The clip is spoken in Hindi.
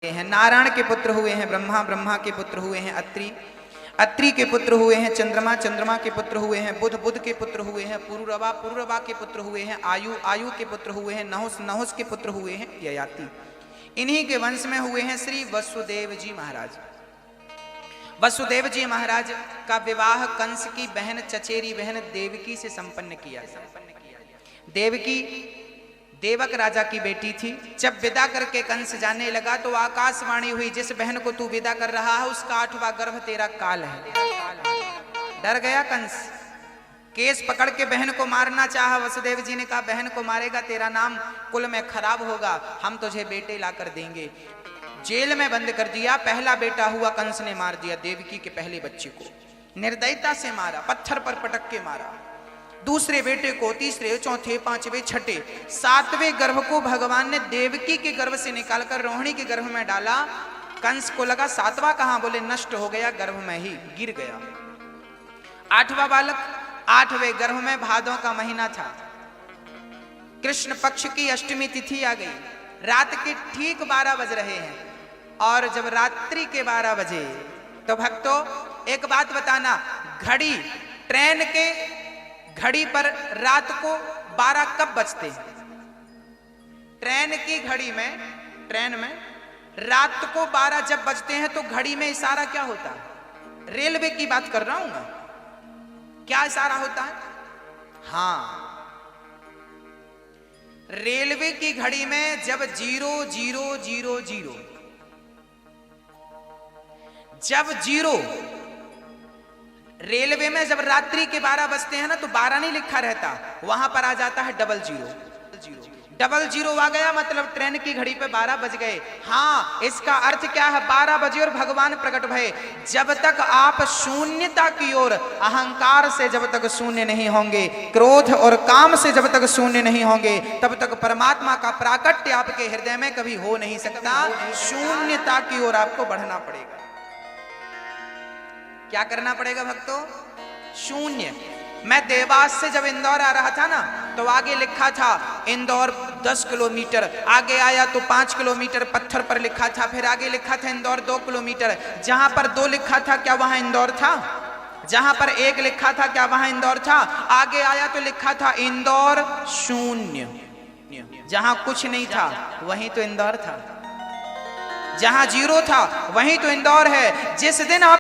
हैं। नारायण के पुत्र हुए हैं ब्रह्मा, ब्रह्मा के पुत्र हुए हैं अत्रि, अत्रि के पुत्र हुए हैं चंद्रमा, चंद्रमा के पुत्र हुए हैं बुध, बुध के पुत्र हुए हैं पुरुरवा, पुरुरवा के पुत्र हुए हैं आयु, आयु के पुत्र हुए हैं नहुस, नहुस के पुत्र हुए हैं ययाति। इन्हीं के वंश में हुए हैं श्री वसुदेव जी महाराज। वसुदेव जी महाराज का विवाह कंस की बहन चचेरी बहन देवकी से संपन्न किया। देवकी देवक राजा की बेटी थी। जब विदा करके कंस जाने लगा तो आकाशवाणी हुई, जिस बहन को तू विदा कर रहा है उसका 8वां गर्भ तेरा काल है। डर गया कंस, केस पकड़ के बहन को मारना चाहा। वसुदेव जी ने कहा बहन को मारेगा तेरा नाम कुल में खराब होगा, हम तुझे बेटे ला कर देंगे। जेल में बंद कर दिया। पहला बेटा हुआ, कंस ने मार दिया देवकी के पहले बच्चे को, निर्दयता से मारा, पत्थर पर पटक के मारा। दूसरे बेटे को, तीसरे, चौथे, पांचवे, छठे, 7वें गर्भ को भगवान ने देवकी के गर्भ से निकालकर रोहिणी के गर्भ में डाला। कंस को लगा 7वां कहां, बोले नष्ट हो गया, गर्भ में ही गिर गया। 8वां बालक 8वें गर्भ में, भादों का महीना था, कृष्ण पक्ष की अष्टमी तिथि आ गई। रात के ठीक 12 बज रहे हैं और जब रात्रि के 12 बजे तो भक्तों एक बात बताना, घड़ी, ट्रेन के घड़ी पर रात को 12 कब बजते हैं? ट्रेन की घड़ी में, ट्रेन में रात को 12 जब बजते हैं तो घड़ी में इशारा क्या होता है? रेलवे की बात कर रहा हूं मैं। क्या इशारा होता है? हां, रेलवे की घड़ी में जब 0000 जब 0 रेलवे में जब रात्रि के 12 बजते हैं ना तो 12 नहीं लिखा रहता, वहां पर आ जाता है 00। 00 आ गया मतलब ट्रेन की घड़ी पे 12 बज गए। हाँ, इसका अर्थ क्या है? 12 बजे और भगवान प्रकट भये। जब तक आप शून्यता की ओर, अहंकार से जब तक शून्य नहीं होंगे, क्रोध और काम से जब तक शून्य नहीं होंगे, तब तक परमात्मा का प्राकट्य आपके हृदय में कभी हो नहीं सकता। शून्यता की ओर आपको बढ़ना पड़ेगा। क्या करना पड़ेगा भक्तों? शून्य। मैं देवास से जब इंदौर आ रहा था ना तो आगे लिखा था इंदौर 10 किलोमीटर, आगे आया तो 5 किलोमीटर पत्थर पर लिखा था, फिर आगे लिखा था इंदौर 2 किलोमीटर। जहां पर 2 लिखा था क्या वहां इंदौर था? जहां पर 1 लिखा था क्या वहां इंदौर था? आगे आया तो लिखा था इंदौर 0। जहां कुछ नहीं था वहीं तो इंदौर था, जहां 0 था वहीं तो इंदौर है। जिस दिन आप